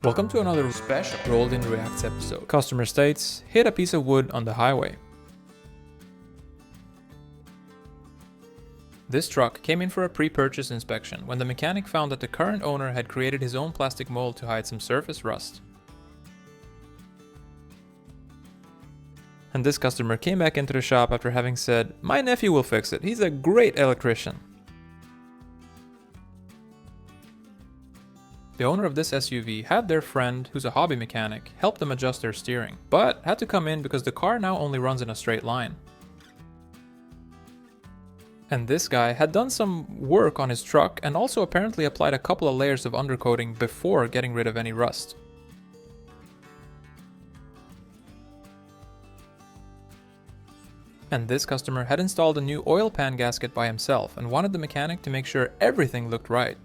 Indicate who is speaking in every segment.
Speaker 1: Welcome to another special Rolled in Reacts episode. Customer states, hit a piece of wood on the highway. This truck came in for a pre-purchase inspection when the mechanic found that the current owner had created his own plastic mold to hide some surface rust. And this customer came back into the shop after having said, "My nephew will fix it, he's a great electrician." The owner of this SUV had their friend, who's a hobby mechanic, help them adjust their steering, but had to come in because the car now only runs in a straight line. And this guy had done some work on his truck and also apparently applied a couple of layers of undercoating before getting rid of any rust. And this customer had installed a new oil pan gasket by himself and wanted the mechanic to make sure everything looked right.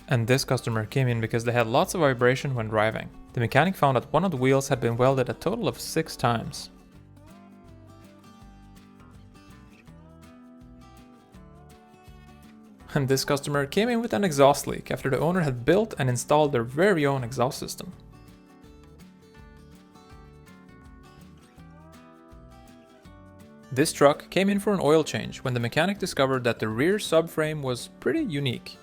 Speaker 1: And this customer came in because they had lots of vibration when driving. The mechanic found that one of the wheels had been welded a total of 6 times. And this customer came in with an exhaust leak after the owner had built and installed their very own exhaust system. This truck came in for an oil change when the mechanic discovered that the rear subframe was pretty unique.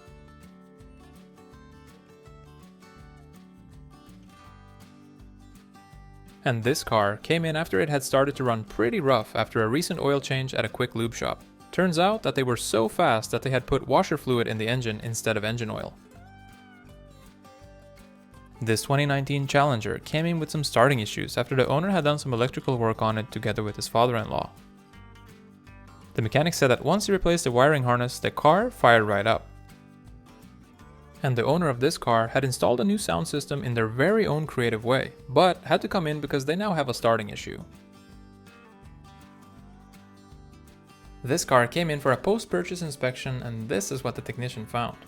Speaker 1: And this car came in after it had started to run pretty rough after a recent oil change at a quick lube shop. Turns out that they were so fast that they had put washer fluid in the engine instead of engine oil. This 2019 Challenger came in with some starting issues after the owner had done some electrical work on it together with his father-in-law. The mechanic said that once he replaced the wiring harness, the car fired right up. And the owner of this car had installed a new sound system in their very own creative way, but had to come in because they now have a starting issue. This car came in for a post-purchase inspection, and this is what the technician found.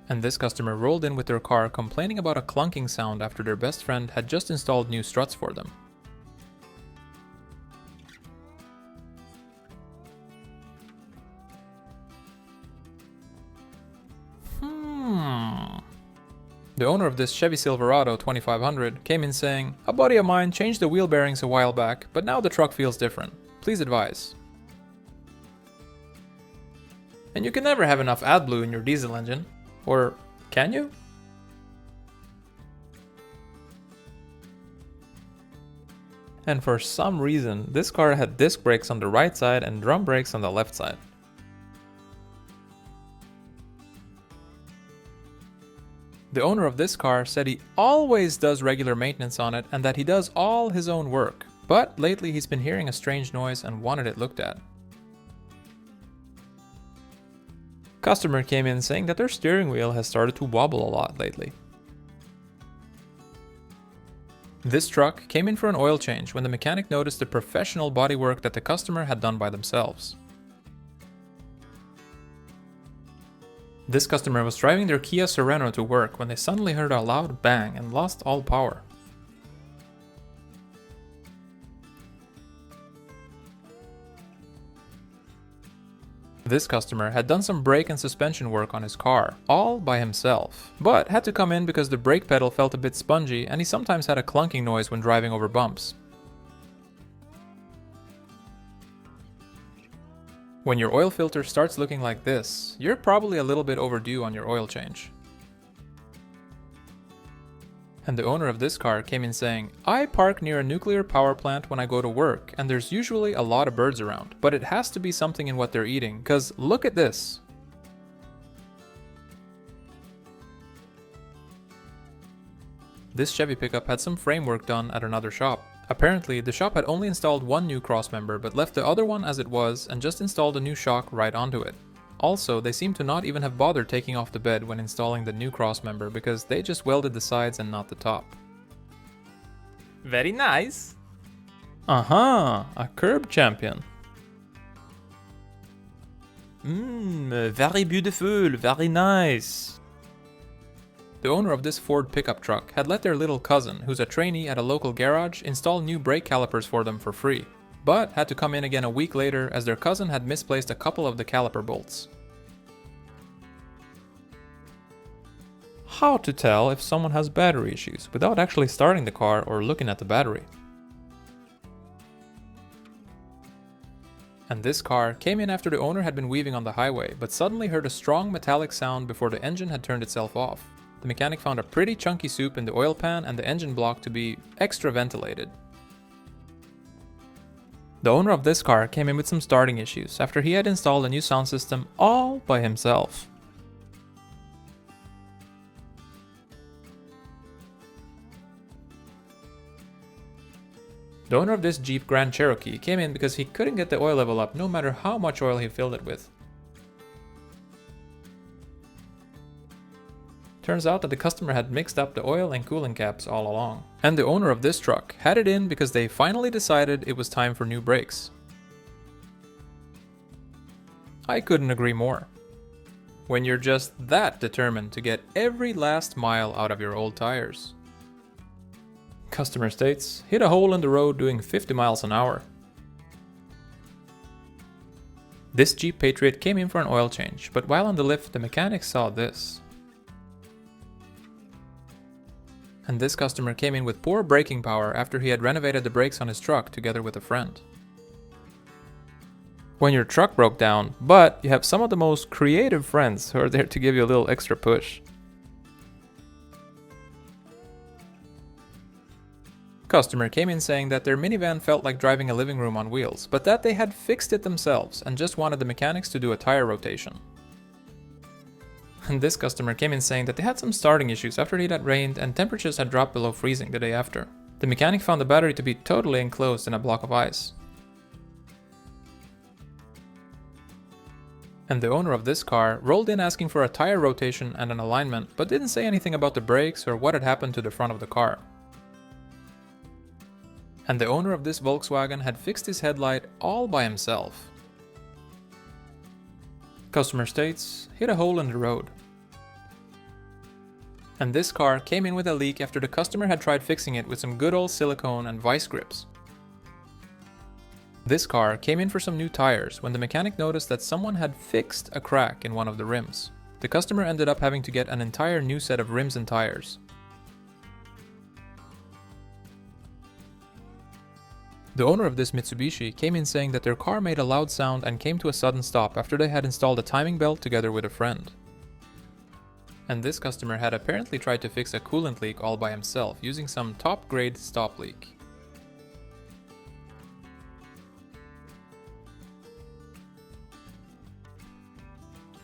Speaker 1: And this customer rolled in with their car complaining about a clunking sound after their best friend had just installed new struts for them. The owner of this Chevy Silverado 2500 came in saying, "A buddy of mine changed the wheel bearings a while back, but now the truck feels different. Please advise." And you can never have enough AdBlue in your diesel engine. Or can you? And for some reason, this car had disc brakes on the right side and drum brakes on the left side. The owner of this car said he always does regular maintenance on it and that he does all his own work, but lately he's been hearing a strange noise and wanted it looked at. Customer came in saying that their steering wheel has started to wobble a lot lately. This truck came in for an oil change when the mechanic noticed the professional bodywork that the customer had done by themselves. This customer was driving their Kia Sorento to work when they suddenly heard a loud bang and lost all power. This customer had done some brake and suspension work on his car, all by himself, but had to come in because the brake pedal felt a bit spongy and he sometimes had a clunking noise when driving over bumps. When your oil filter starts looking like this, you're probably a little bit overdue on your oil change. And the owner of this car came in saying, "I park near a nuclear power plant when I go to work, and there's usually a lot of birds around, but it has to be something in what they're eating, 'cause look at this." This Chevy pickup had some framework done at another shop. Apparently, the shop had only installed one new crossmember but left the other one as it was and just installed a new shock right onto it. Also, they seem to not even have bothered taking off the bed when installing the new crossmember because they just welded the sides and not the top. Very nice! A curb champion. Very beautiful, very nice. The owner of this Ford pickup truck had let their little cousin, who's a trainee at a local garage, install new brake calipers for them for free, but had to come in again a week later as their cousin had misplaced a couple of the caliper bolts. How to tell if someone has battery issues without actually starting the car or looking at the battery. And this car came in after the owner had been weaving on the highway, but suddenly heard a strong metallic sound before the engine had turned itself off. The mechanic found a pretty chunky soup in the oil pan and the engine block to be extra ventilated. The owner of this car came in with some starting issues after he had installed a new sound system all by himself. The owner of this Jeep Grand Cherokee came in because he couldn't get the oil level up no matter how much oil he filled it with. Turns out that the customer had mixed up the oil and coolant caps all along. And the owner of this truck had it in because they finally decided it was time for new brakes. I couldn't agree more. When you're just that determined to get every last mile out of your old tires. Customerstates hit a hole in the road doing 50 miles an hour. This Jeep Patriot came in for an oil change, but while on the lift, the mechanic saw this. And this customer came in with poor braking power after he had renovated the brakes on his truck together with a friend. When your truck broke down, but you have some of the most creative friends who are there to give you a little extra push. Customer came in saying that their minivan felt like driving a living room on wheels, but that they had fixed it themselves and just wanted the mechanics to do a tire rotation. And this customer came in saying that they had some starting issues after it had rained and temperatures had dropped below freezing the day after. The mechanic found the battery to be totally enclosed in a block of ice. And the owner of this car rolled in asking for a tire rotation and an alignment, but didn't say anything about the brakes or what had happened to the front of the car. And the owner of this Volkswagen had fixed his headlight all by himself. Customerstates hit a hole in the road. And this car came in with a leak after the customer had tried fixing it with some good old silicone and vice grips. This car came in for some new tires when the mechanic noticed that someone had fixed a crack in one of the rims. The customer ended up having to get an entire new set of rims and tires. The owner of this Mitsubishi came in saying that their car made a loud sound and came to a sudden stop after they had installed a timing belt together with a friend. And this customer had apparently tried to fix a coolant leak all by himself using some top-grade stop leak.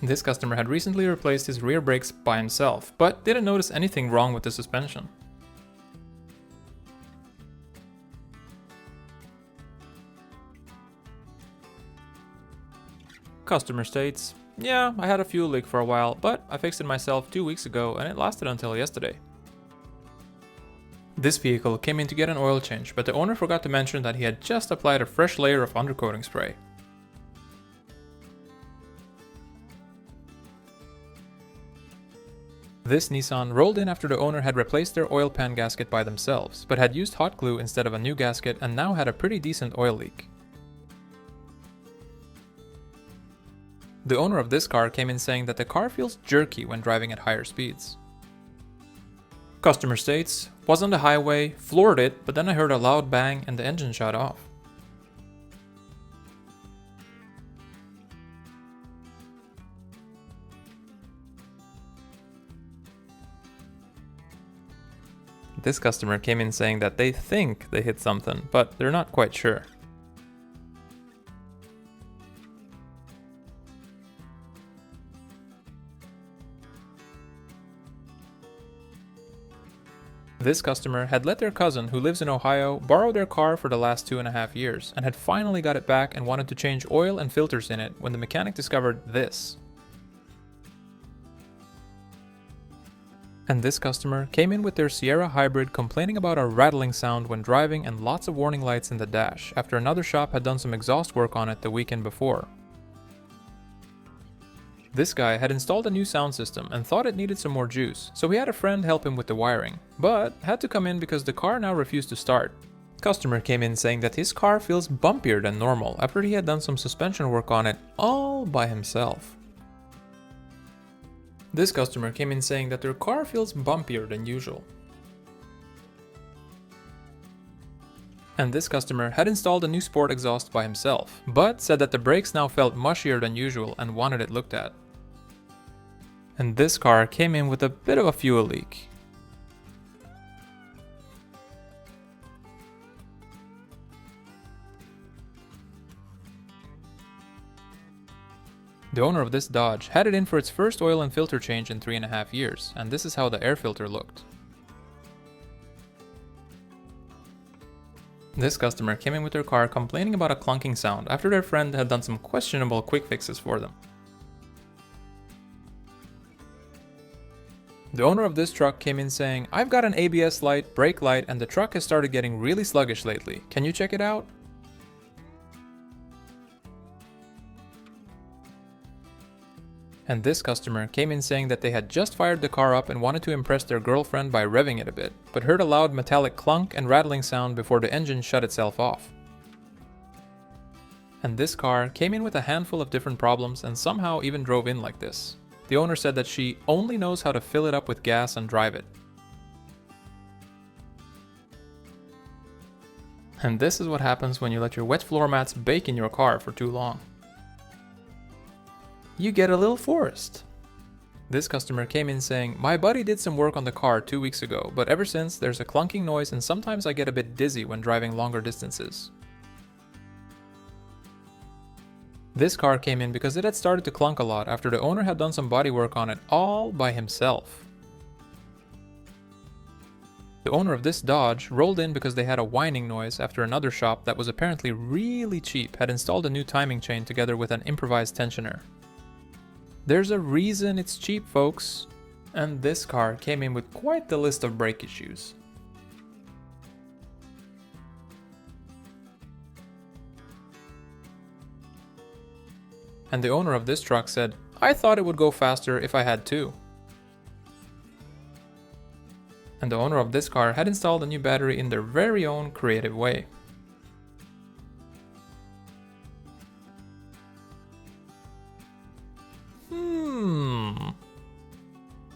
Speaker 1: This customer had recently replaced his rear brakes by himself, but didn't notice anything wrong with the suspension. Customer states, "Yeah, I had a fuel leak for a while, but I fixed it myself 2 weeks ago and it lasted until yesterday." This vehicle came in to get an oil change, but the owner forgot to mention that he had just applied a fresh layer of undercoating spray. This Nissan rolled in after the owner had replaced their oil pan gasket by themselves, but had used hot glue instead of a new gasket and now had a pretty decent oil leak. The owner of this car came in saying that the car feels jerky when driving at higher speeds. Customer states, "Was on the highway, floored it, but then I heard a loud bang and the engine shut off." This customer came in saying that they think they hit something, but they're not quite sure. This customer had let their cousin, who lives in Ohio, borrow their car for the last 2.5 years, and had finally got it back and wanted to change oil and filters in it when the mechanic discovered this. And this customer came in with their Sierra Hybrid complaining about a rattling sound when driving and lots of warning lights in the dash after another shop had done some exhaust work on it the weekend before. This guy had installed a new sound system and thought it needed some more juice, so he had a friend help him with the wiring, but had to come in because the car now refused to start. Customer came in saying that his car feels bumpier than normal after he had done some suspension work on it all by himself. This customer came in saying that their car feels bumpier than usual. And this customer had installed a new sport exhaust by himself, but said that the brakes now felt mushier than usual and wanted it looked at. And this car came in with a bit of a fuel leak. The owner of this Dodge had it in for its first oil and filter change in 3.5 years, and this is how the air filter looked. This customer came in with their car complaining about a clunking sound after their friend had done some questionable quick fixes for them. The owner of this truck came in saying, "I've got an ABS light, brake light, and the truck has started getting really sluggish lately. Can you check it out?" And this customer came in saying that they had just fired the car up and wanted to impress their girlfriend by revving it a bit, but heard a loud metallic clunk and rattling sound before the engine shut itself off. And this car came in with a handful of different problems and somehow even drove in like this. The owner said that she only knows how to fill it up with gas and drive it. And this is what happens when you let your wet floor mats bake in your car for too long. You get a little forest. This customer came in saying, "My buddy did some work on the car 2 weeks ago, but ever since there's a clunking noise and sometimes I get a bit dizzy when driving longer distances." This car came in because it had started to clunk a lot after the owner had done some body work on it all by himself. The owner of this Dodge rolled in because they had a whining noise after another shop that was apparently really cheap had installed a new timing chain together with an improvised tensioner. There's a reason it's cheap, folks. And this car came in with quite the list of brake issues. And the owner of this truck said, "I thought it would go faster if I had to." And the owner of this car had installed a new battery in their very own creative way.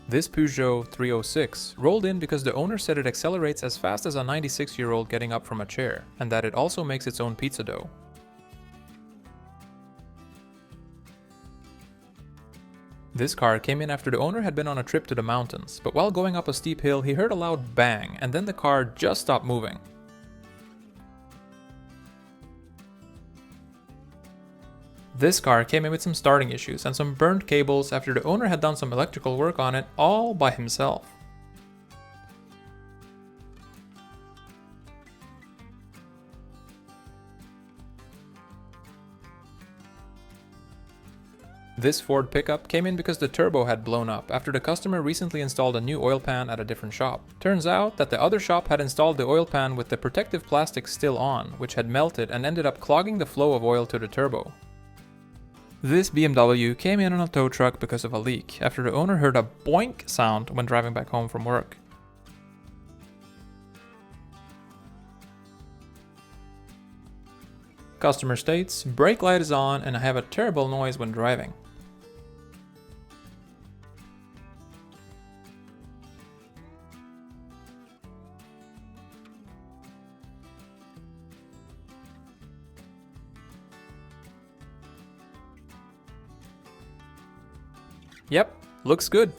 Speaker 1: This Peugeot 306 rolled in because the owner said it accelerates as fast as a 96-year-old getting up from a chair, and that it also makes its own pizza dough. This car came in after the owner had been on a trip to the mountains, but while going up a steep hill he heard a loud bang, and then the car just stopped moving. This car came in with some starting issues and some burnt cables after the owner had done some electrical work on it all by himself. This Ford pickup came in because the turbo had blown up after the customer recently installed a new oil pan at a different shop. Turns out that the other shop had installed the oil pan with the protective plastic still on, which had melted and ended up clogging the flow of oil to the turbo. This BMW came in on a tow truck because of a leak after the owner heard a boink sound when driving back home from work. Customer states, "Brake light is on and I have a terrible noise when driving." Yep, looks good.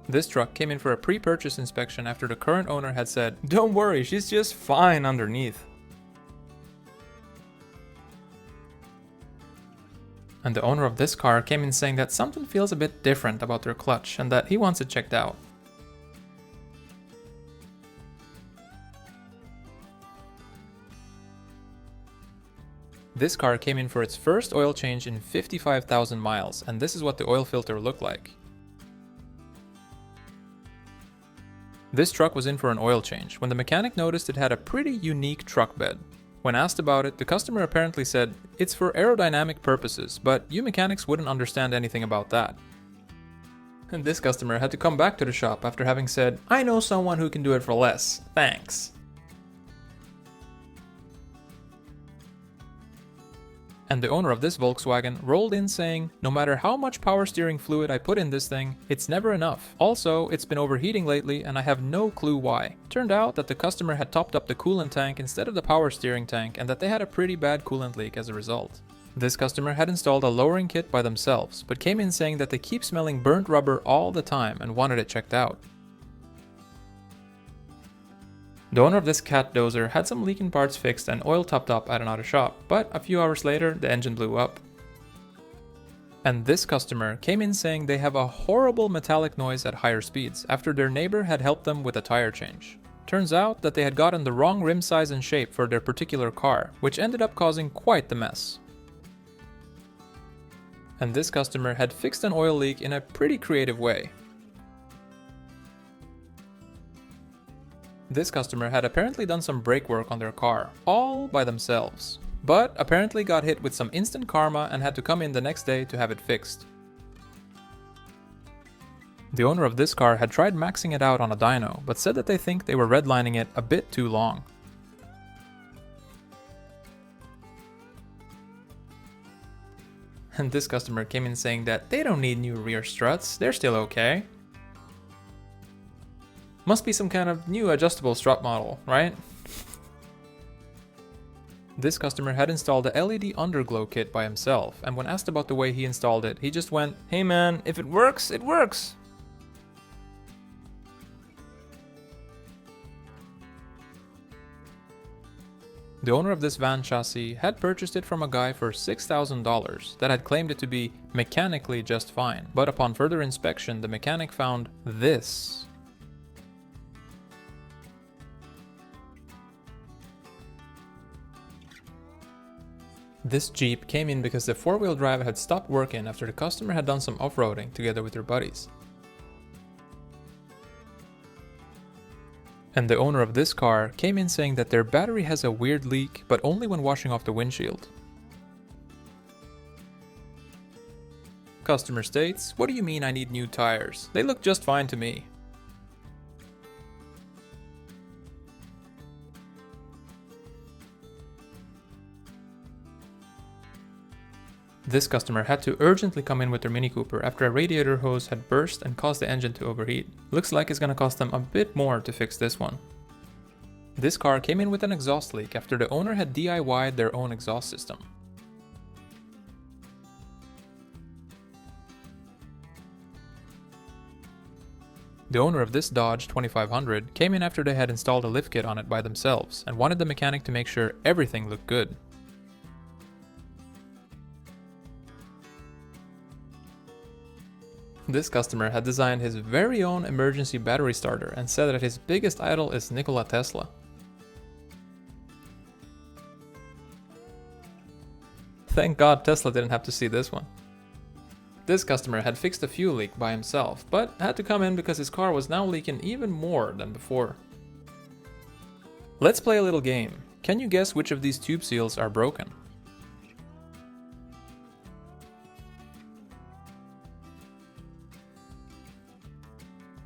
Speaker 1: This truck came in for a pre-purchase inspection after the current owner had said, "Don't worry, she's just fine underneath." And the owner of this car came in saying that something feels a bit different about their clutch and that he wants it checked out. This car came in for its first oil change in 55,000 miles, and this is what the oil filter looked like. This truck was in for an oil change when the mechanic noticed it had a pretty unique truck bed. When asked about it, the customer apparently said, "It's for aerodynamic purposes, but you mechanics wouldn't understand anything about that." And this customer had to come back to the shop after having said, "I know someone who can do it for less, thanks." And the owner of this Volkswagen rolled in saying, "No matter how much power steering fluid I put in this thing, it's never enough. Also, it's been overheating lately and I have no clue why." Turned out that the customer had topped up the coolant tank instead of the power steering tank and that they had a pretty bad coolant leak as a result. This customer had installed a lowering kit by themselves, but came in saying that they keep smelling burnt rubber all the time and wanted it checked out. The owner of this cat dozer had some leaking parts fixed and oil topped up at another shop, but a few hours later the engine blew up. And this customer came in saying they have a horrible metallic noise at higher speeds after their neighbor had helped them with a tire change. Turns out that they had gotten the wrong rim size and shape for their particular car, which ended up causing quite the mess. And this customer had fixed an oil leak in a pretty creative way. This customer had apparently done some brake work on their car, all by themselves, but apparently got hit with some instant karma and had to come in the next day to have it fixed. The owner of this car had tried maxing it out on a dyno, but said that they think they were redlining it a bit too long. And this customer came in saying that they don't need new rear struts, they're still okay. Must be some kind of new adjustable strut model, right? This customer had installed the LED underglow kit by himself, and when asked about the way he installed it, he just went, "Hey man, if it works, it works." The owner of this van chassis had purchased it from a guy for $6,000 that had claimed it to be mechanically just fine, but upon further inspection the mechanic found this. This Jeep came in because the four-wheel drive had stopped working after the customer had done some off-roading together with their buddies. And the owner of this car came in saying that their battery has a weird leak, but only when washing off the windshield. Customer states, "What do you mean I need new tires? They look just fine to me." This customer had to urgently come in with their Mini Cooper after a radiator hose had burst and caused the engine to overheat. Looks like it's gonna cost them a bit more to fix this one. This car came in with an exhaust leak after the owner had DIY'd their own exhaust system. The owner of this Dodge 2500 came in after they had installed a lift kit on it by themselves and wanted the mechanic to make sure everything looked good. This customer had designed his very own emergency battery starter and said that his biggest idol is Nikola Tesla. Thank God Tesla didn't have to see this one. This customer had fixed a fuel leak by himself, but had to come in because his car was now leaking even more than before. Let's play a little game. Can you guess which of these tube seals are broken?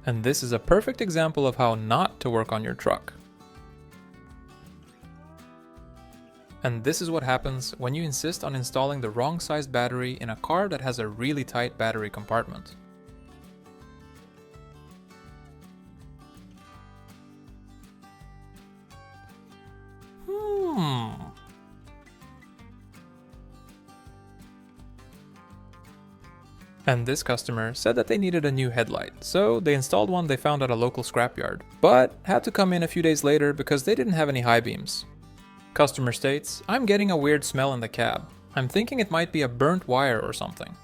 Speaker 1: And this is a perfect example of how not to work on your truck. And this is what happens when you insist on installing the wrong sized battery in a car that has a really tight battery compartment. And this customer said that they needed a new headlight, so they installed one they found at a local scrapyard, but had to come in a few days later because they didn't have any high beams. Customer states, "I'm getting a weird smell in the cab. I'm thinking it might be a burnt wire or something."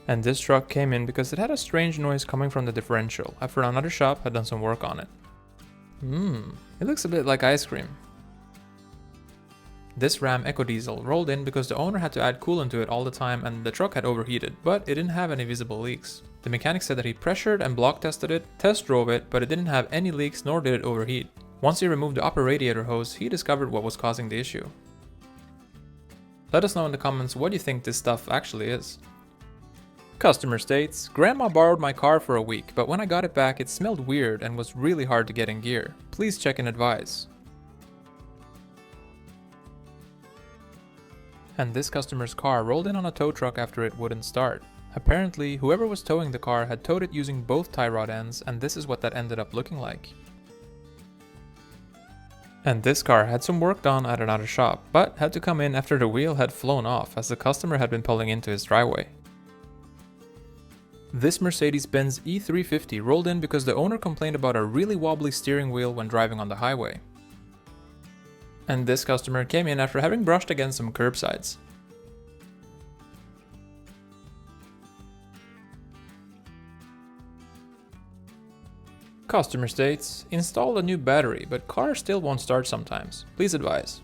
Speaker 1: And this truck came in because it had a strange noise coming from the differential after another shop had done some work on it. It looks a bit like ice cream. This Ram EcoDiesel rolled in because the owner had to add coolant to it all the time and the truck had overheated, but it didn't have any visible leaks. The mechanic said that he pressured and block tested it, test drove it, but it didn't have any leaks nor did it overheat. Once he removed the upper radiator hose, he discovered what was causing the issue. Let us know in the comments what you think this stuff actually is. Customer states, Grandma borrowed my car for a week, but when I got it back it smelled weird and was really hard to get in gear. Please check and advise. And this customer's car rolled in on a tow truck after it wouldn't start. Apparently, whoever was towing the car had towed it using both tie rod ends, and this is what that ended up looking like. And this car had some work done at another shop, but had to come in after the wheel had flown off as the customer had been pulling into his driveway. This Mercedes-Benz E350 rolled in because the owner complained about a really wobbly steering wheel when driving on the highway. And this customer came in after having brushed against some curbsides. Customer states, installed a new battery, but car still won't start sometimes. Please advise.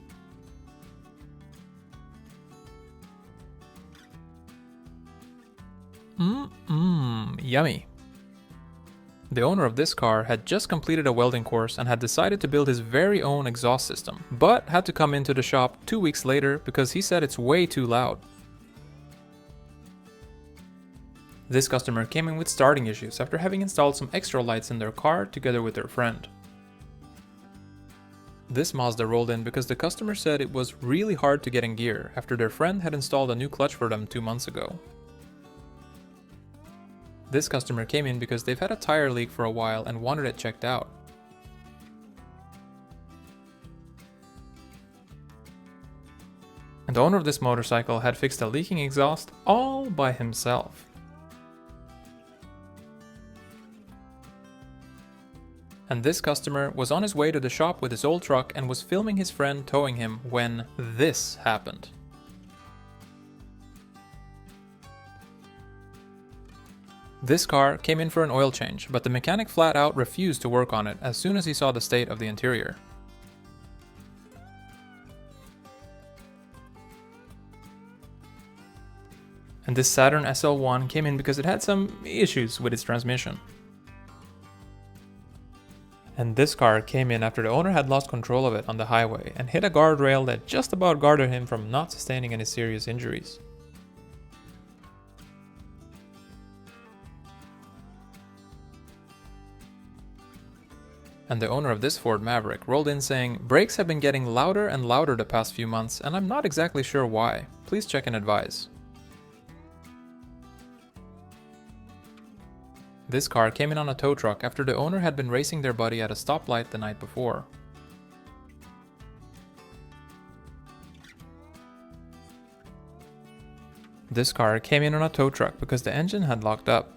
Speaker 1: Yummy. The owner of this car had just completed a welding course and had decided to build his very own exhaust system, but had to come into the shop 2 weeks later because he said it's way too loud. This customer came in with starting issues after having installed some extra lights in their car together with their friend. This Mazda rolled in because the customer said it was really hard to get in gear after their friend had installed a new clutch for them 2 months ago. This customer came in because they've had a tire leak for a while and wanted it checked out. And the owner of this motorcycle had fixed a leaking exhaust all by himself. And this customer was on his way to the shop with his old truck and was filming his friend towing him when this happened. This car came in for an oil change, but the mechanic flat out refused to work on it as soon as he saw the state of the interior. And this Saturn SL1 came in because it had some issues with its transmission. And this car came in after the owner had lost control of it on the highway and hit a guardrail that just about guarded him from not sustaining any serious injuries. And the owner of this Ford Maverick rolled in saying, brakes have been getting louder and louder the past few months and I'm not exactly sure why. Please check and advise. This car came in on a tow truck after the owner had been racing their buddy at a stoplight the night before. This car came in on a tow truck because the engine had locked up.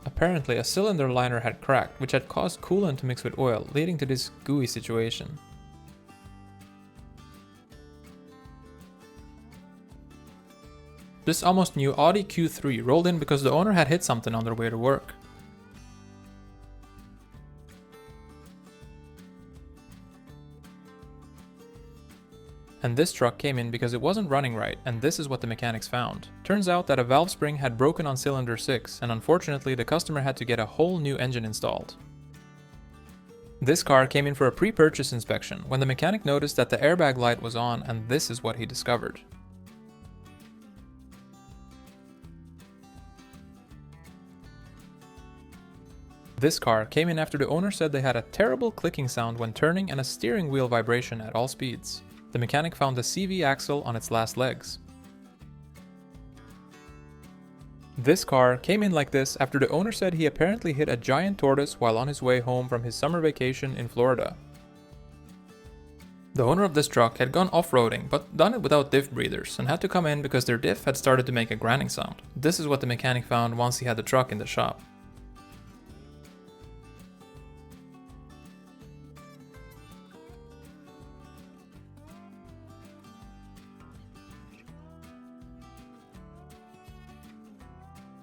Speaker 1: Apparently, a cylinder liner had cracked, which had caused coolant to mix with oil, leading to this gooey situation. This almost new Audi Q3 rolled in because the owner had hit something on their way to work. And this truck came in because it wasn't running right, and this is what the mechanics found. Turns out that a valve spring had broken on cylinder 6, and unfortunately the customer had to get a whole new engine installed. This car came in for a pre-purchase inspection when the mechanic noticed that the airbag light was on, and this is what he discovered. This car came in after the owner said they had a terrible clicking sound when turning and a steering wheel vibration at all speeds. The mechanic found the CV axle on its last legs. This car came in like this after the owner said he apparently hit a giant tortoise while on his way home from his summer vacation in Florida. The owner of this truck had gone off-roading, but done it without diff breathers, and had to come in because their diff had started to make a grinding sound. This is what the mechanic found once he had the truck in the shop.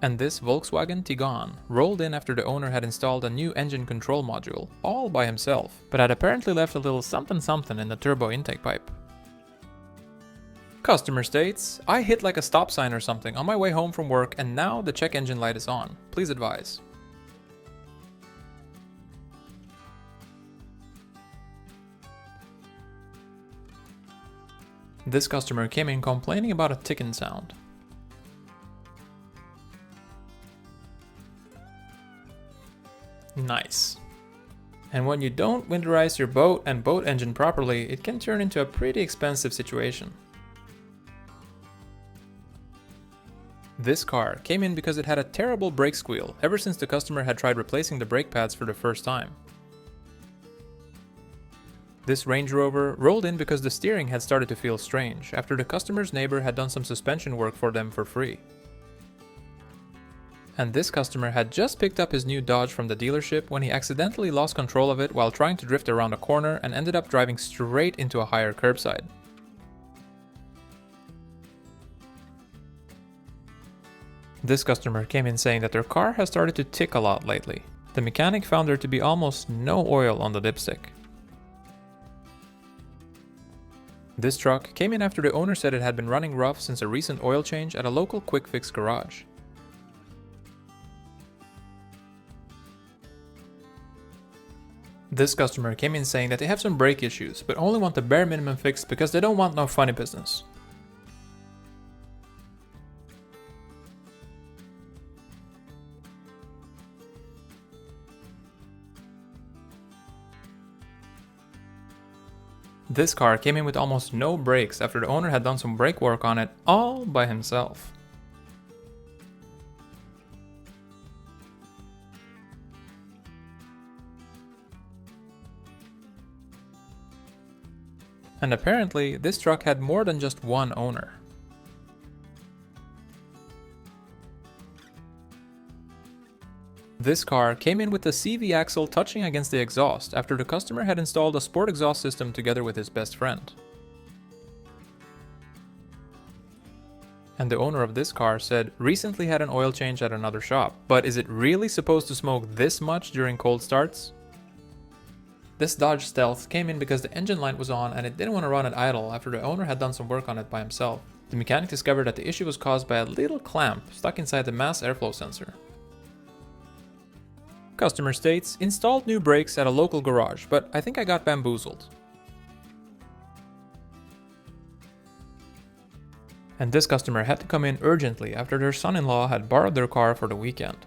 Speaker 1: And this Volkswagen Tiguan rolled in after the owner had installed a new engine control module, all by himself, but had apparently left a little something something in the turbo intake pipe. Customer states, I hit like a stop sign or something on my way home from work and now the check engine light is on. Please advise. This customer came in complaining about a ticking sound. Nice. And when you don't winterize your boat and boat engine properly, it can turn into a pretty expensive situation. This car came in because it had a terrible brake squeal ever since the customer had tried replacing the brake pads for the first time. This Range Rover rolled in because the steering had started to feel strange after the customer's neighbor had done some suspension work for them for free. And this customer had just picked up his new Dodge from the dealership when he accidentally lost control of it while trying to drift around a corner and ended up driving straight into a higher curbside. This customer came in saying that their car has started to tick a lot lately. The mechanic found there to be almost no oil on the dipstick. This truck came in after the owner said it had been running rough since a recent oil change at a local quick fix garage. This customer came in saying that they have some brake issues, but only want the bare minimum fixed because they don't want no funny business. This car came in with almost no brakes after the owner had done some brake work on it all by himself. And apparently, this truck had more than just one owner. This car came in with the CV axle touching against the exhaust after the customer had installed a sport exhaust system together with his best friend. And the owner of this car said recently had an oil change at another shop, but is it really supposed to smoke this much during cold starts? This Dodge Stealth came in because the engine light was on and it didn't want to run at idle after the owner had done some work on it by himself. The mechanic discovered that the issue was caused by a little clamp stuck inside the mass airflow sensor. Customerstates installed new brakes at a local garage, but I think I got bamboozled. And this customer had to come in urgently after their son-in-law had borrowed their car for the weekend.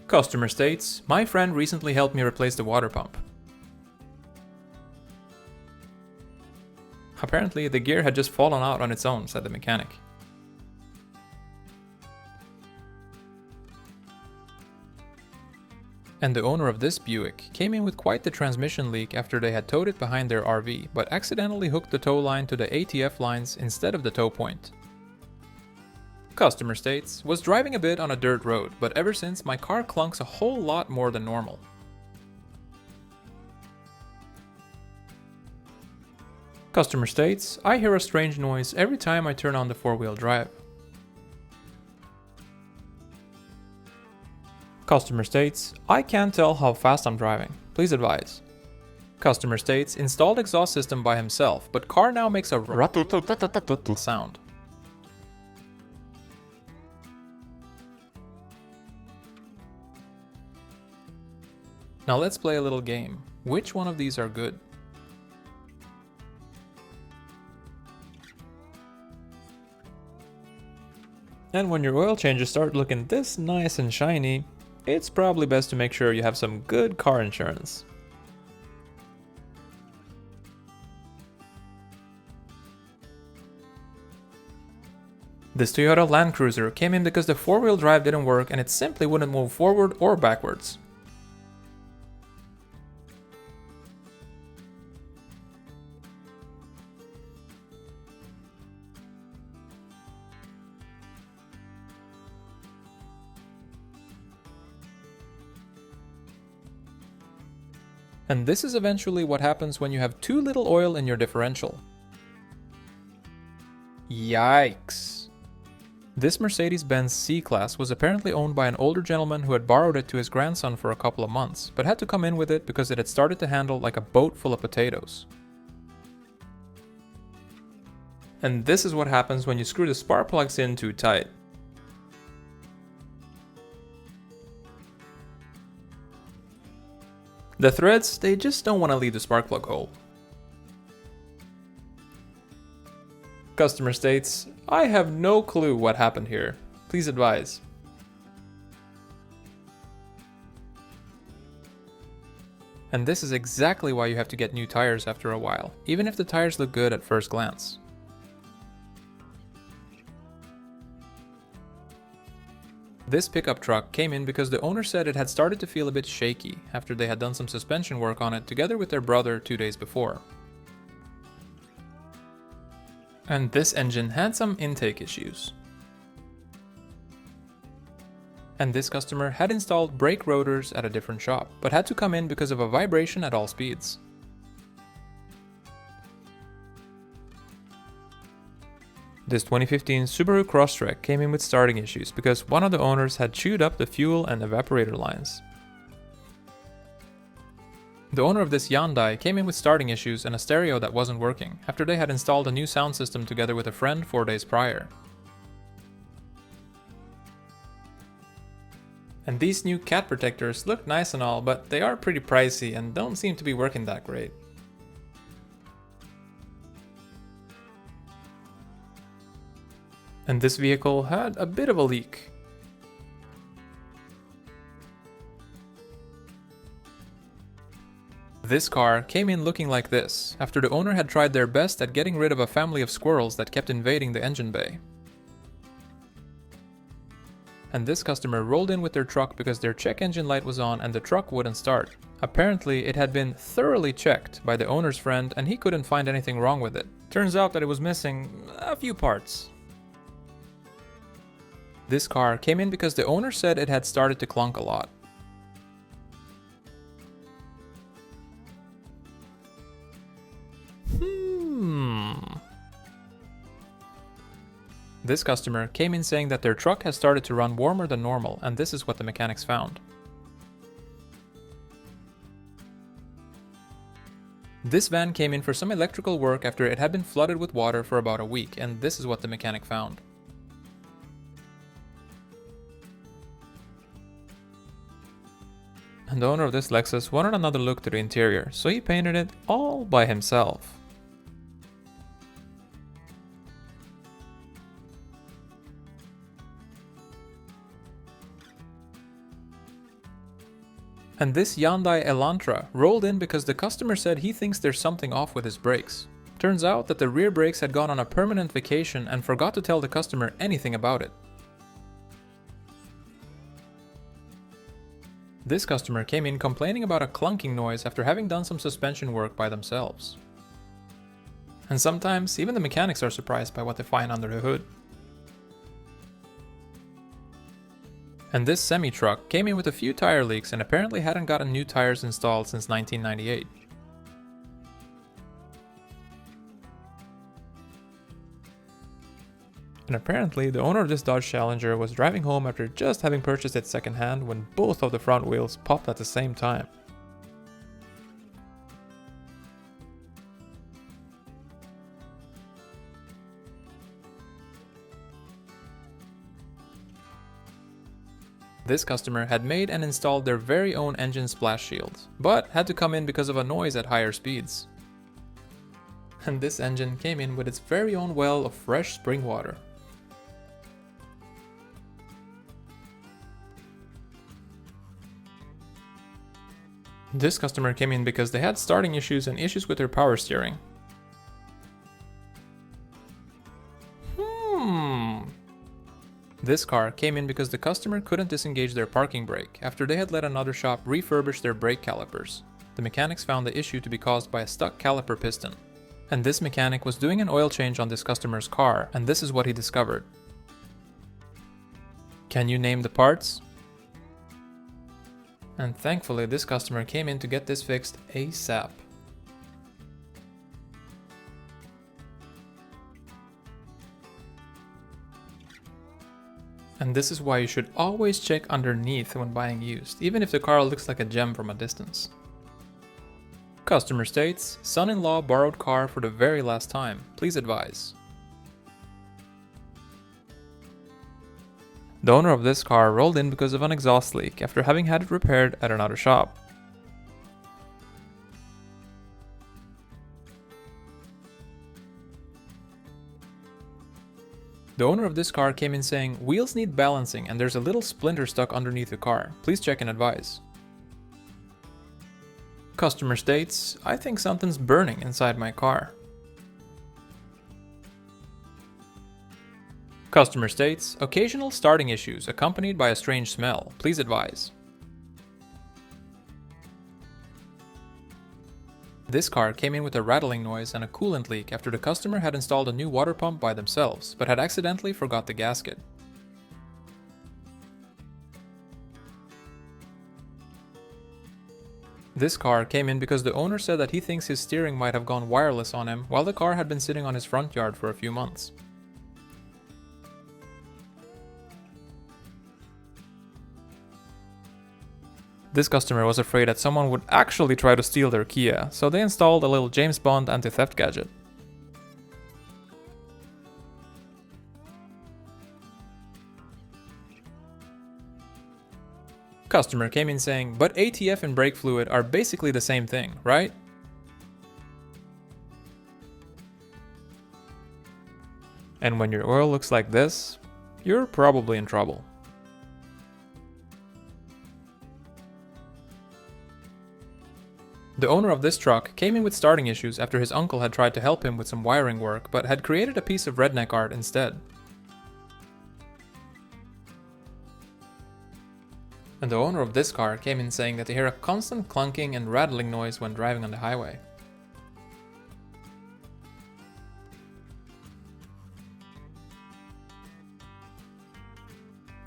Speaker 1: Customer states, my friend recently helped me replace the water pump. Apparently, the gear had just fallen out on its own, said the mechanic. And the owner of this Buick came in with quite the transmission leak after they had towed it behind their RV, but accidentally hooked the tow line to the ATF lines instead of the tow point. Customer states, was driving a bit on a dirt road, but ever since my car clunks a whole lot more than normal. Customer states, I hear a strange noise every time I turn on the four-wheel drive. Customer states, I can't tell how fast I'm driving. Please advise. Customer states, installed exhaust system by himself, but car now makes a rattle sound. Now let's play a little game. Which one of these are good? And when your oil changes start looking this nice and shiny, it's probably best to make sure you have some good car insurance. This Toyota Land Cruiser came in because the four-wheel drive didn't work and it simply wouldn't move forward or backwards. And this is eventually what happens when you have too little oil in your differential. Yikes. This Mercedes-Benz C-Class was apparently owned by an older gentleman who had borrowed it to his grandson for a couple of months, but had to come in with it because it had started to handle like a boat full of potatoes. And this is what happens when you screw the spark plugs in too tight. The threads, they just don't want to leave the spark plug hole. Customer states, "I have no clue what happened here. Please advise." And this is exactly why you have to get new tires after a while, even if the tires look good at first glance. This pickup truck came in because the owner said it had started to feel a bit shaky after they had done some suspension work on it together with their brother 2 days before. And this engine had some intake issues. And this customer had installed brake rotors at a different shop, but had to come in because of a vibration at all speeds. This 2015 Subaru Crosstrek came in with starting issues because one of the owners had chewed up the fuel and evaporator lines. The owner of this Hyundai came in with starting issues and a stereo that wasn't working after they had installed a new sound system together with a friend 4 days prior. And these new cat protectors look nice and all, but they are pretty pricey and don't seem to be working that great. And this vehicle had a bit of a leak. This car came in looking like this, after the owner had tried their best at getting rid of a family of squirrels that kept invading the engine bay. And this customer rolled in with their truck because their check engine light was on and the truck wouldn't start. Apparently, it had been thoroughly checked by the owner's friend and he couldn't find anything wrong with it. Turns out that it was missing a few parts. This car came in because the owner said it had started to clunk a lot. This customer came in saying that their truck has started to run warmer than normal, and this is what the mechanics found. This van came in for some electrical work after it had been flooded with water for about a week, and this is what the mechanic found. And the owner of this Lexus wanted another look to the interior, so he painted it all by himself. And this Hyundai Elantra rolled in because the customer said he thinks there's something off with his brakes. Turns out that the rear brakes had gone on a permanent vacation and forgot to tell the customer anything about it. This customer came in complaining about a clunking noise after having done some suspension work by themselves. And sometimes even the mechanics are surprised by what they find under the hood. And this semi-truck came in with a few tire leaks and apparently hadn't gotten new tires installed since 1998. And apparently the owner of this Dodge Challenger was driving home after just having purchased it secondhand when both of the front wheels popped at the same time. This customer had made and installed their very own engine splash shield, but had to come in because of a noise at higher speeds. And this engine came in with its very own well of fresh spring water. This customer came in because they had starting issues and issues with their power steering. This car came in because the customer couldn't disengage their parking brake after they had let another shop refurbish their brake calipers. The mechanics found the issue to be caused by a stuck caliper piston. And this mechanic was doing an oil change on this customer's car, and this is what he discovered. Can you name the parts? And thankfully this customer came in to get this fixed ASAP. And this is why you should always check underneath when buying used, even if the car looks like a gem from a distance. Customer states, son-in-law borrowed car for the very last time, please advise. The owner of this car rolled in because of an exhaust leak after having had it repaired at another shop. The owner of this car came in saying, "Wheels need balancing and there's a little splinter stuck underneath the car. Please check and advise." Customer states, "I think something's burning inside my car." Customer states, "Occasional starting issues accompanied by a strange smell. Please advise." This car came in with a rattling noise and a coolant leak after the customer had installed a new water pump by themselves, but had accidentally forgot the gasket. This car came in because the owner said that he thinks his steering might have gone wireless on him while the car had been sitting on his front yard for a few months. This customer was afraid that someone would actually try to steal their Kia, so they installed a little James Bond anti-theft gadget. Customer came in saying, "But ATF and brake fluid are basically the same thing, right?" And when your oil looks like this, you're probably in trouble. The owner of this truck came in with starting issues after his uncle had tried to help him with some wiring work, but had created a piece of redneck art instead. And the owner of this car came in saying that they hear a constant clunking and rattling noise when driving on the highway.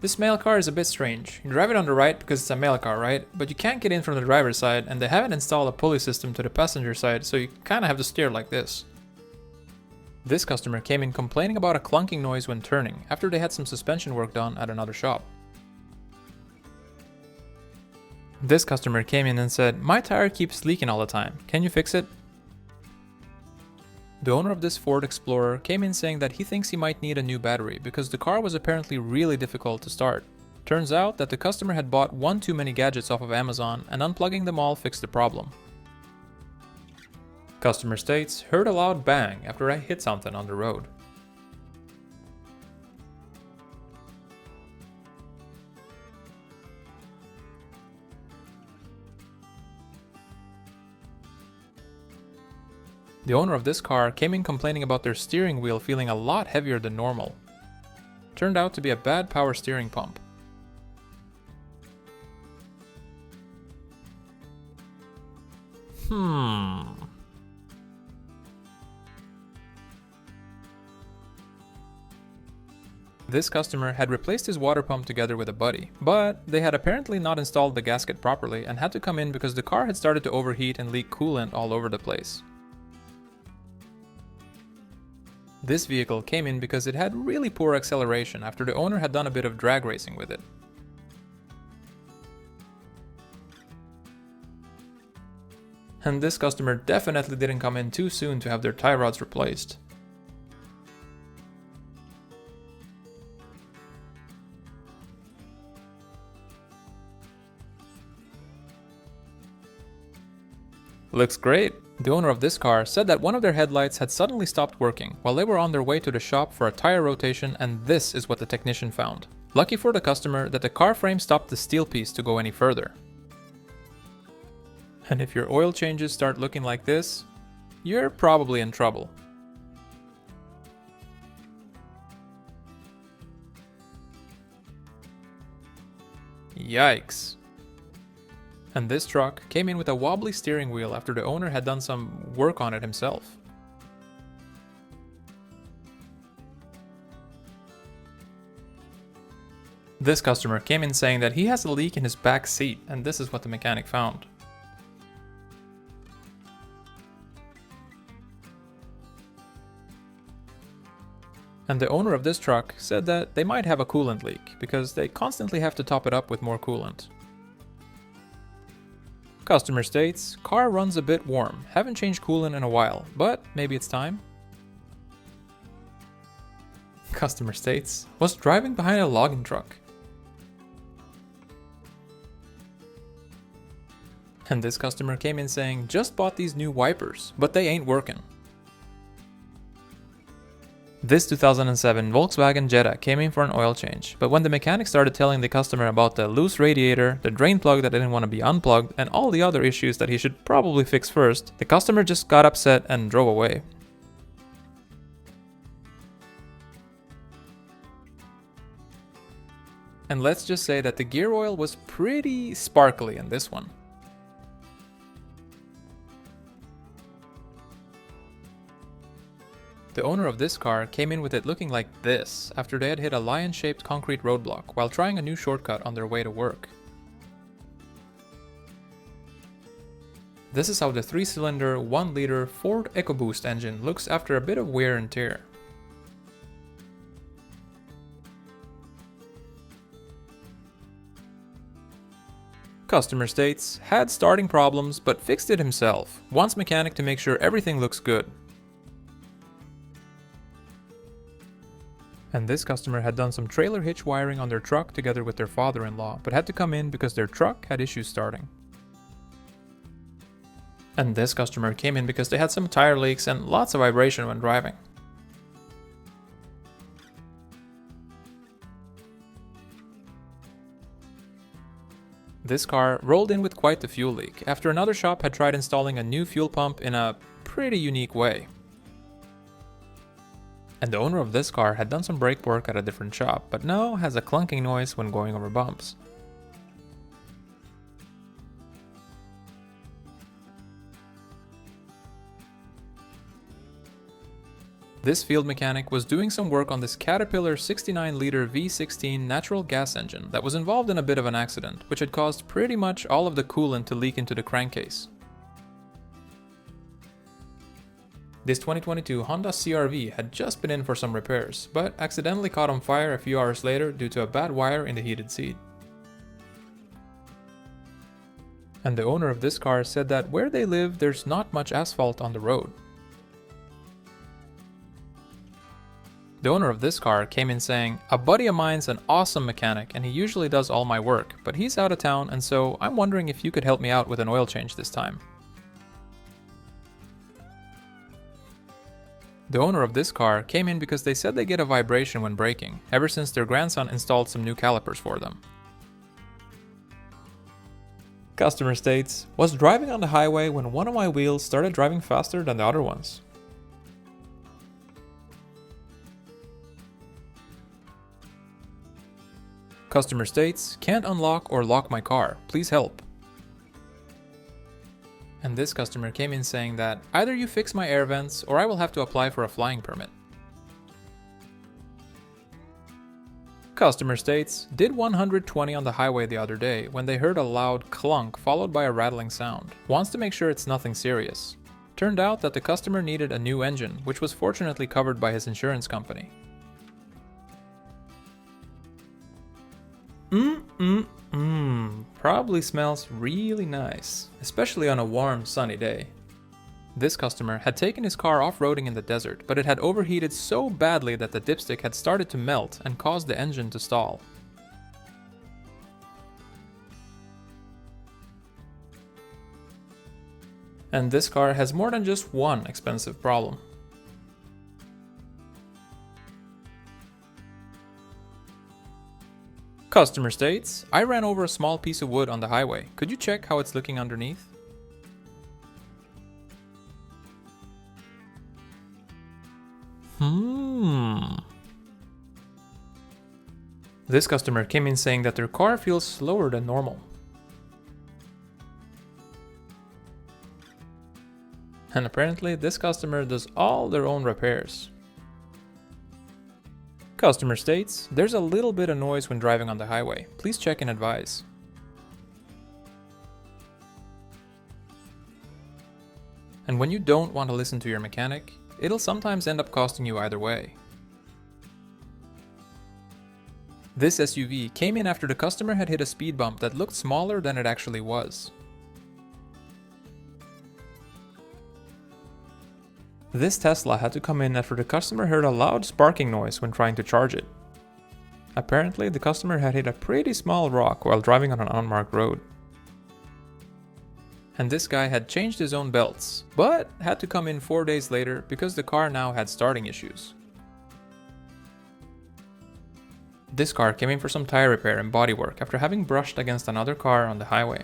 Speaker 1: This mail car is a bit strange. You drive it on the right because it's a mail car, right? But you can't get in from the driver's side and they haven't installed a pulley system to the passenger side, so you kinda have to steer like this. This customer came in complaining about a clunking noise when turning after they had some suspension work done at another shop. This customer came in and said, "My tire keeps leaking all the time. Can you fix it?" The owner of this Ford Explorer came in saying that he thinks he might need a new battery because the car was apparently really difficult to start. Turns out that the customer had bought one too many gadgets off of Amazon and unplugging them all fixed the problem. Customer states, "Heard a loud bang after I hit something on the road." The owner of this car came in complaining about their steering wheel feeling a lot heavier than normal. Turned out to be a bad power steering pump. This customer had replaced his water pump together with a buddy, but they had apparently not installed the gasket properly and had to come in because the car had started to overheat and leak coolant all over the place. This vehicle came in because it had really poor acceleration after the owner had done a bit of drag racing with it. And this customer definitely didn't come in too soon to have their tie rods replaced. Looks great. The owner of this car said that one of their headlights had suddenly stopped working while they were on their way to the shop for a tire rotation, and this is what the technician found. Lucky for the customer that the car frame stopped the steel piece to go any further. And if your oil changes start looking like this, you're probably in trouble. Yikes. And this truck came in with a wobbly steering wheel after the owner had done some work on it himself. This customer came in saying that he has a leak in his back seat, and this is what the mechanic found. And the owner of this truck said that they might have a coolant leak because they constantly have to top it up with more coolant. Customer states, "Car runs a bit warm, haven't changed coolant in a while, but maybe it's time." Customer states, "Was driving behind a logging truck." And this customer came in saying, "Just bought these new wipers, but they ain't working." This 2007 Volkswagen Jetta came in for an oil change, but when the mechanic started telling the customer about the loose radiator, the drain plug that didn't want to be unplugged, and all the other issues that he should probably fix first, the customer just got upset and drove away. And let's just say that the gear oil was pretty sparkly in this one. The owner of this car came in with it looking like this after they had hit a lion-shaped concrete roadblock while trying a new shortcut on their way to work. This is how the 3-cylinder, 1-liter Ford EcoBoost engine looks after a bit of wear and tear. Customerstates had starting problems but fixed it himself, wants mechanic to make sure everything looks good. And this customer had done some trailer hitch wiring on their truck together with their father-in-law, but had to come in because their truck had issues starting. And this customer came in because they had some tire leaks and lots of vibration when driving. This car rolled in with quite the fuel leak after another shop had tried installing a new fuel pump in a pretty unique way. And the owner of this car had done some brake work at a different shop, but now has a clunking noise when going over bumps. This field mechanic was doing some work on this Caterpillar 69-liter V16 natural gas engine that was involved in a bit of an accident, which had caused pretty much all of the coolant to leak into the crankcase. This 2022 Honda CR-V had just been in for some repairs, but accidentally caught on fire a few hours later due to a bad wire in the heated seat. And the owner of this car said that where they live there's not much asphalt on the road. The owner of this car came in saying, "A buddy of mine's an awesome mechanic and he usually does all my work, but he's out of town and so I'm wondering if you could help me out with an oil change this time." The owner of this car came in because they said they get a vibration when braking, ever since their grandson installed some new calipers for them. Customer states, "Was driving on the highway when one of my wheels started driving faster than the other ones." Customer states, "Can't unlock or lock my car, please help." And this customer came in saying that either you fix my air vents or I will have to apply for a flying permit. Customer states, "Did 120 on the highway the other day when they heard a loud clunk followed by a rattling sound. Wants to make sure it's nothing serious. Turned out that the customer needed a new engine, which was fortunately covered by his insurance company." Probably smells really nice, especially on a warm, sunny day. This customer had taken his car off-roading in the desert, but it had overheated so badly that the dipstick had started to melt and caused the engine to stall. And this car has more than just one expensive problem. Customer states, "I ran over a small piece of wood on the highway. Could you check how it's looking underneath?" This customer came in saying that their car feels slower than normal. And apparently this customer does all their own repairs. Customer states, "There's a little bit of noise when driving on the highway. Please check and advise." And when you don't want to listen to your mechanic, it'll sometimes end up costing you either way. This SUV came in after the customer had hit a speed bump that looked smaller than it actually was. This Tesla had to come in after the customer heard a loud sparking noise when trying to charge it. Apparently, the customer had hit a pretty small rock while driving on an unmarked road. And this guy had changed his own belts, but had to come in 4 days later because the car now had starting issues. This car came in for some tire repair and body work after having brushed against another car on the highway.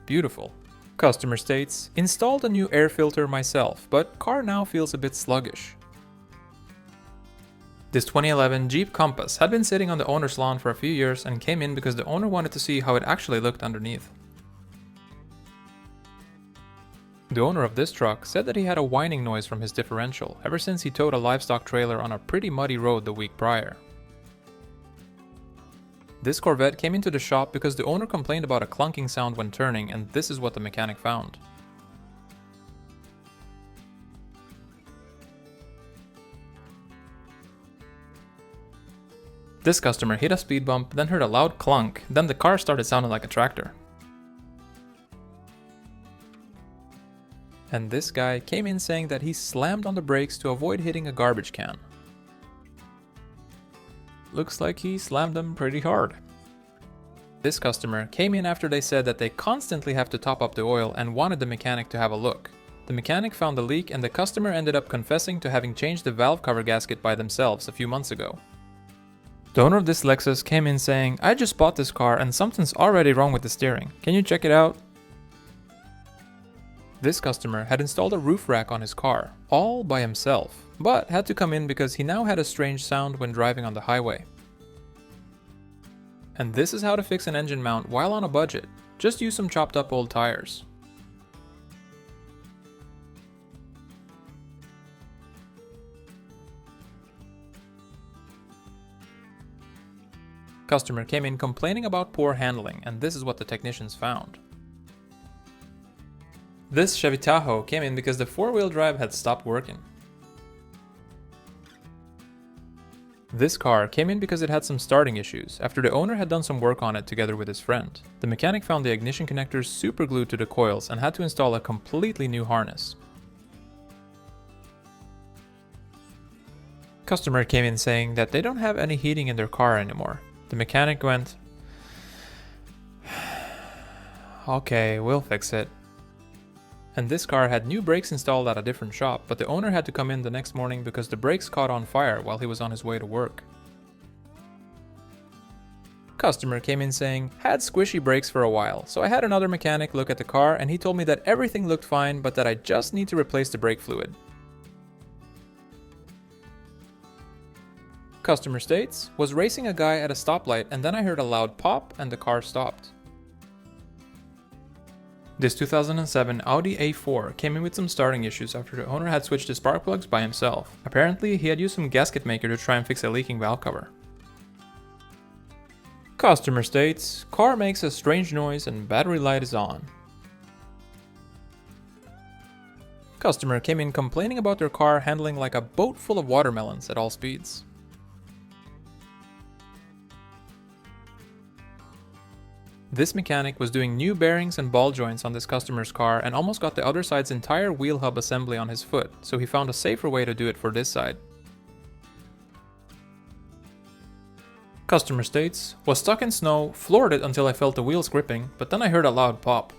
Speaker 1: Beautiful. Customer states, installed a new air filter myself, but car now feels a bit sluggish. This 2011 Jeep Compass had been sitting on the owner's lawn for a few years and came in because the owner wanted to see how it actually looked underneath. The owner of this truck said that he had a whining noise from his differential ever since he towed a livestock trailer on a pretty muddy road the week prior. This Corvette came into the shop because the owner complained about a clunking sound when turning, and this is what the mechanic found. This customer hit a speed bump, then heard a loud clunk, then the car started sounding like a tractor. And this guy came in saying that he slammed on the brakes to avoid hitting a garbage can. Looks like he slammed them pretty hard. This customer came in after they said that they constantly have to top up the oil and wanted the mechanic to have a look. The mechanic found the leak and the customer ended up confessing to having changed the valve cover gasket by themselves a few months ago. The owner of this Lexus came in saying, "I just bought this car and something's already wrong with the steering. Can you check it out?" This customer had installed a roof rack on his car, all by himself, but had to come in because he now had a strange sound when driving on the highway. And this is how to fix an engine mount while on a budget. Just use some chopped up old tires. Customer came in complaining about poor handling, and this is what the technicians found. This Chevy Tahoe came in because the four-wheel drive had stopped working. This car came in because it had some starting issues after the owner had done some work on it together with his friend. The mechanic found the ignition connectors super glued to the coils and had to install a completely new harness. Customer came in saying that they don't have any heating in their car anymore. The mechanic went, "Okay, we'll fix it." And this car had new brakes installed at a different shop, but the owner had to come in the next morning because the brakes caught on fire while he was on his way to work. Customer came in saying, "Had squishy brakes for a while, so I had another mechanic look at the car and he told me that everything looked fine but that I just need to replace the brake fluid." Customer states, "Was racing a guy at a stoplight and then I heard a loud pop and the car stopped." This 2007 Audi A4 came in with some starting issues after the owner had switched the spark plugs by himself. Apparently, he had used some gasket maker to try and fix a leaking valve cover. Customer states, "Car makes a strange noise and battery light is on." Customer came in complaining about their car handling like a boat full of watermelons at all speeds. This mechanic was doing new bearings and ball joints on this customer's car and almost got the other side's entire wheel hub assembly on his foot, so he found a safer way to do it for this side. Customer states, "Was stuck in snow, floored it until I felt the wheels gripping, but then I heard a loud pop."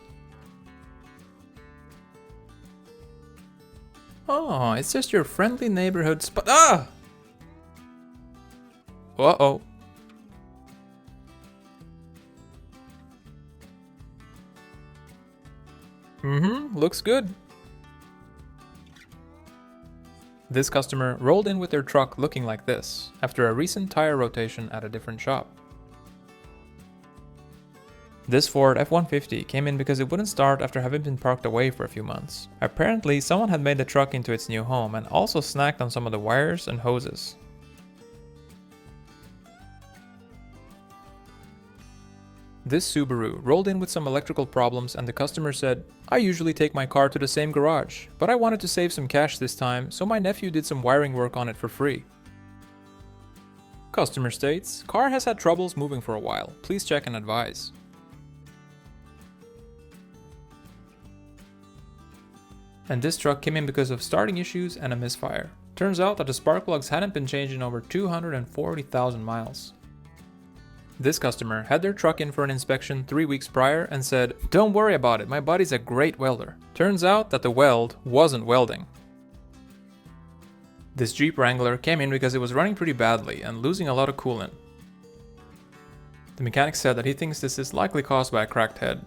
Speaker 1: Oh, it's just your friendly neighborhood spot. Ah! Uh-oh. Looks good. This customer rolled in with their truck looking like this, after a recent tire rotation at a different shop. This Ford F-150 came in because it wouldn't start after having been parked away for a few months. Apparently, someone had made the truck into its new home and also snacked on some of the wires and hoses. This Subaru rolled in with some electrical problems and the customer said, "I usually take my car to the same garage, but I wanted to save some cash this time, so my nephew did some wiring work on it for free." Customer states, "Car has had troubles moving for a while. Please check and advise." And this truck came in because of starting issues and a misfire. Turns out that the spark plugs hadn't been changed in over 240,000 miles. This customer had their truck in for an inspection 3 weeks prior and said, "Don't worry about it, my buddy's a great welder." Turns out that the weld wasn't welding. This Jeep Wrangler came in because it was running pretty badly and losing a lot of coolant. The mechanic said that he thinks this is likely caused by a cracked head.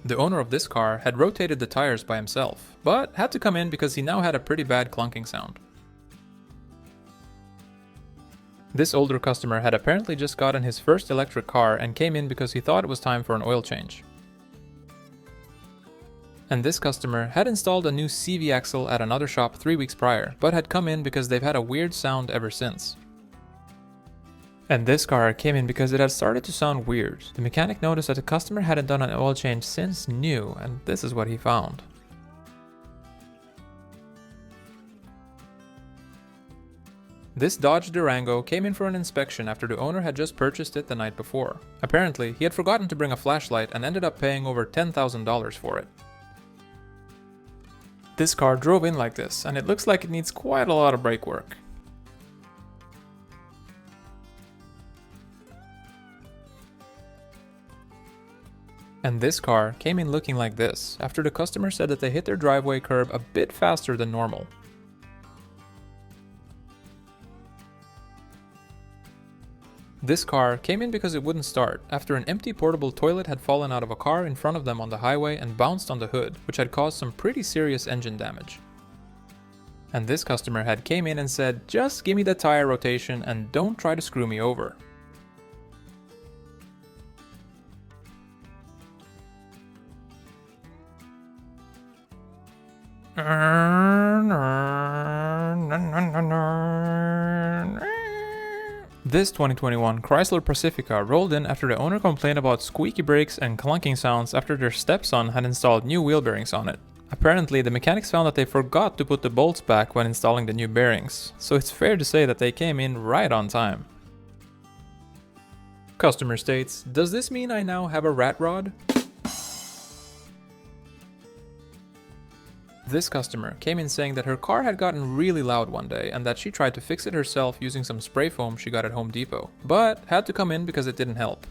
Speaker 1: The owner of this car had rotated the tires by himself, but had to come in because he now had a pretty bad clunking sound. This older customer had apparently just gotten his first electric car and came in because he thought it was time for an oil change. And this customer had installed a new CV axle at another shop 3 weeks prior, but had come in because they've had a weird sound ever since. And this car came in because it had started to sound weird. The mechanic noticed that the customer hadn't done an oil change since new, and this is what he found. This Dodge Durango came in for an inspection after the owner had just purchased it the night before. Apparently, he had forgotten to bring a flashlight and ended up paying over $10,000 for it. This car drove in like this, and it looks like it needs quite a lot of brake work. And this car came in looking like this, after the customer said that they hit their driveway curb a bit faster than normal. This car came in because it wouldn't start, after an empty portable toilet had fallen out of a car in front of them on the highway and bounced on the hood, which had caused some pretty serious engine damage. And this customer had came in and said, "Just give me the tire rotation and don't try to screw me over." This 2021 Chrysler Pacifica rolled in after the owner complained about squeaky brakes and clunking sounds after their stepson had installed new wheel bearings on it. Apparently, the mechanics found that they forgot to put the bolts back when installing the new bearings, so it's fair to say that they came in right on time. Customer states, "Does this mean I now have a rat rod?" This customer came in saying that her car had gotten really loud one day and that she tried to fix it herself using some spray foam she got at Home Depot, but had to come in because it didn't help.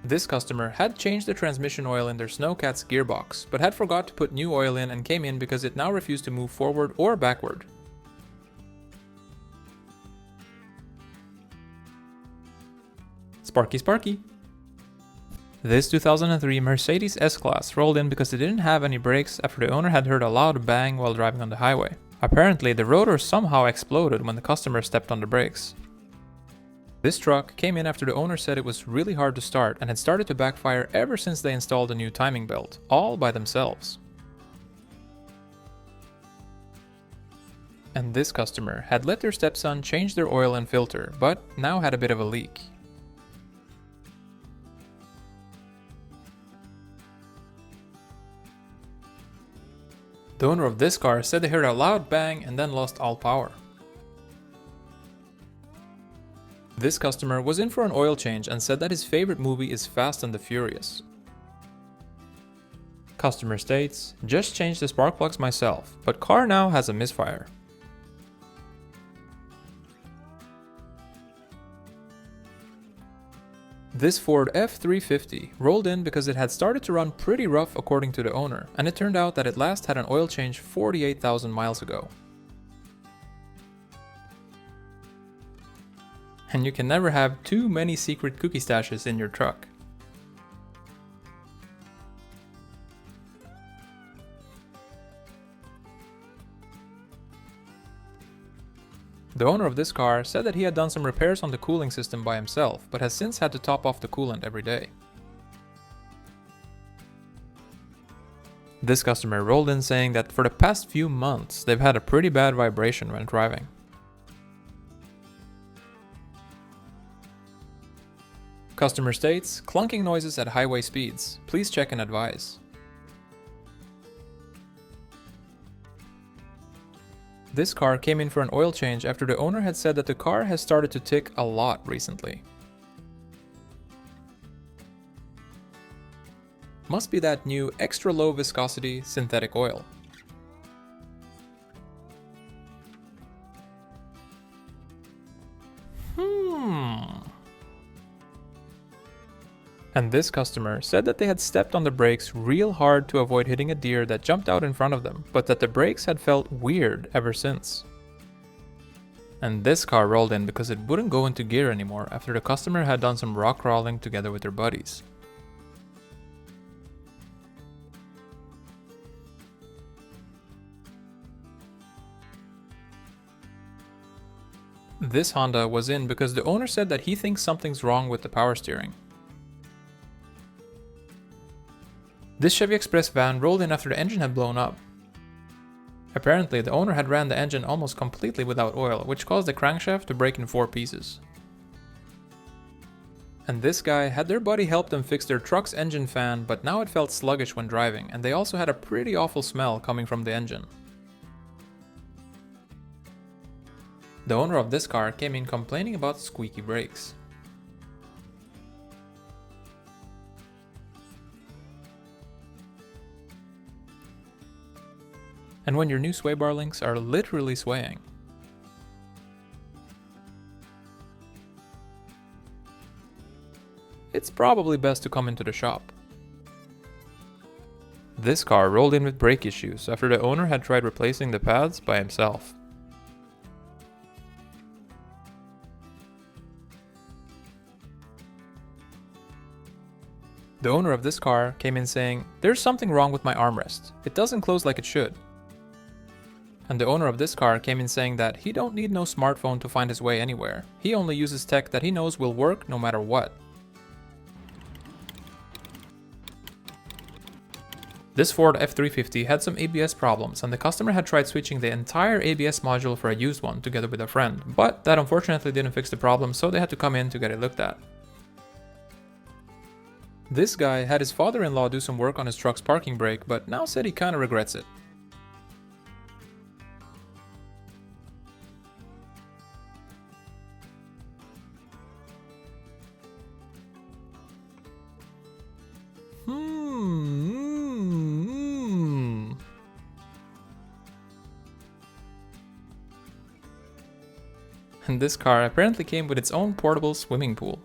Speaker 1: This customer had changed the transmission oil in their Snowcat's gearbox, but had forgot to put new oil in and came in because it now refused to move forward or backward. Sparky Sparky. This 2003 Mercedes S-Class rolled in because it didn't have any brakes after the owner had heard a loud bang while driving on the highway. Apparently, the rotor somehow exploded when the customer stepped on the brakes. This truck came in after the owner said it was really hard to start and had started to backfire ever since they installed a new timing belt, all by themselves. And this customer had let their stepson change their oil and filter, but now had a bit of a leak. The owner of this car said they heard a loud bang and then lost all power. This customer was in for an oil change and said that his favorite movie is Fast and the Furious. Customer states, "Just changed the spark plugs myself, but car now has a misfire." This Ford F350 rolled in because it had started to run pretty rough according to the owner, and it turned out that it last had an oil change 48,000 miles ago. And you can never have too many secret cookie stashes in your truck. The owner of this car said that he had done some repairs on the cooling system by himself, but has since had to top off the coolant every day. This customer rolled in saying that for the past few months, they've had a pretty bad vibration when driving. Customer states, "Clunking noises at highway speeds. Please check and advise." This car came in for an oil change after the owner had said that the car has started to tick a lot recently. Must be that new extra low viscosity synthetic oil. And this customer said that they had stepped on the brakes real hard to avoid hitting a deer that jumped out in front of them, but that the brakes had felt weird ever since. And this car rolled in because it wouldn't go into gear anymore after the customer had done some rock crawling together with their buddies. This Honda was in because the owner said that he thinks something's wrong with the power steering. This Chevy Express van rolled in after the engine had blown up. Apparently, the owner had ran the engine almost completely without oil, which caused the crankshaft to break in 4 pieces. And this guy had their buddy help them fix their truck's engine fan, but now it felt sluggish when driving, and they also had a pretty awful smell coming from the engine. The owner of this car came in complaining about squeaky brakes. And when your new sway bar links are literally swaying. It's probably best to come into the shop. This car rolled in with brake issues after the owner had tried replacing the pads by himself. The owner of this car came in saying, "There's something wrong with my armrest. It doesn't close like it should." And the owner of this car came in saying that he don't need no smartphone to find his way anywhere. He only uses tech that he knows will work no matter what. This Ford F350 had some ABS problems, and the customer had tried switching the entire ABS module for a used one together with a friend, but that unfortunately didn't fix the problem, so they had to come in to get it looked at. This guy had his father-in-law do some work on his truck's parking brake, but now said he kinda regrets it. And this car apparently came with its own portable swimming pool.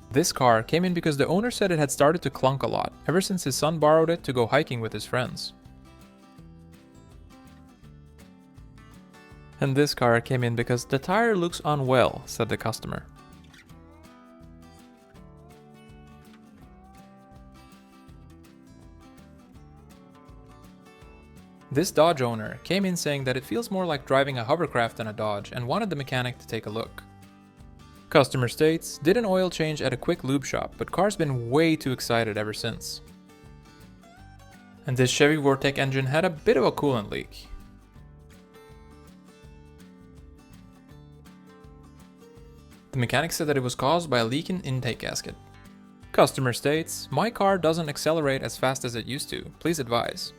Speaker 1: This car came in because the owner said it had started to clunk a lot, ever since his son borrowed it to go hiking with his friends. And this car came in because the tire looks unwell, said the customer. This Dodge owner came in saying that it feels more like driving a hovercraft than a Dodge and wanted the mechanic to take a look. Customerstates did an oil change at a quick lube shop, but car's been way too excited ever since. And this Chevy Vortec engine had a bit of a coolant leak. The mechanic said that it was caused by a leak in intake gasket. Customer states, "My car doesn't accelerate as fast as it used to. Please advise."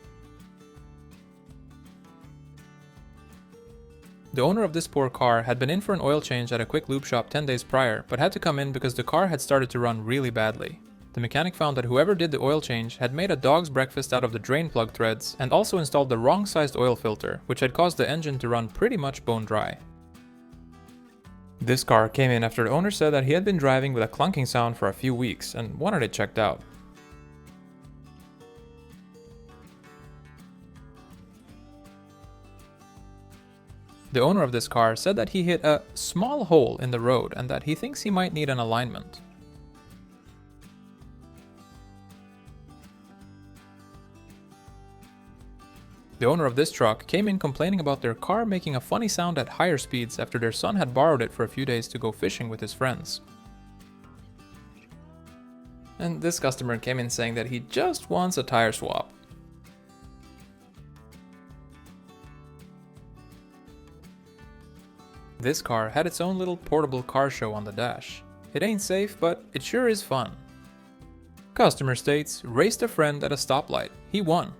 Speaker 1: The owner of this poor car had been in for an oil change at a quick lube shop 10 days prior, but had to come in because the car had started to run really badly. The mechanic found that whoever did the oil change had made a dog's breakfast out of the drain plug threads and also installed the wrong sized oil filter, which had caused the engine to run pretty much bone dry. This car came in after the owner said that he had been driving with a clunking sound for a few weeks and wanted it checked out. The owner of this car said that he hit a small hole in the road and that he thinks he might need an alignment. The owner of this truck came in complaining about their car making a funny sound at higher speeds after their son had borrowed it for a few days to go fishing with his friends. And this customer came in saying that he just wants a tire swap. This car had its own little portable car show on the dash. It ain't safe, but it sure is fun. Customer states, raced a friend at a stoplight. He won.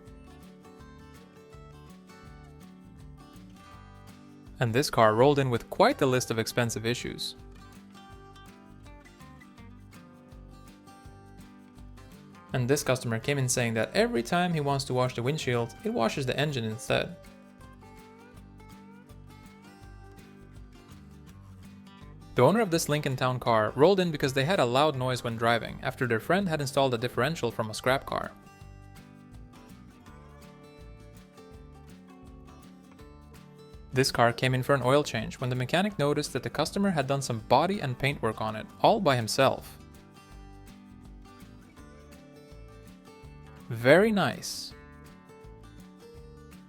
Speaker 1: And this car rolled in with quite the list of expensive issues. And this customer came in saying that every time he wants to wash the windshield, it washes the engine instead. The owner of this Lincoln Town car rolled in because they had a loud noise when driving after their friend had installed a differential from a scrap car. This car came in for an oil change when the mechanic noticed that the customer had done some body and paint work on it, all by himself. Very nice.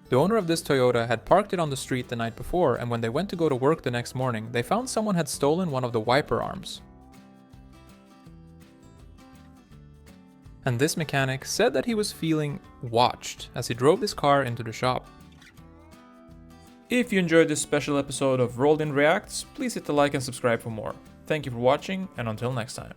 Speaker 1: The owner of this Toyota had parked it on the street the night before, and when they went to go to work the next morning, they found someone had stolen one of the wiper arms. And this mechanic said that he was feeling watched as he drove this car into the shop. If you enjoyed this special episode of Rolled In Reacts, please hit the like and subscribe for more. Thank you for watching, and until next time.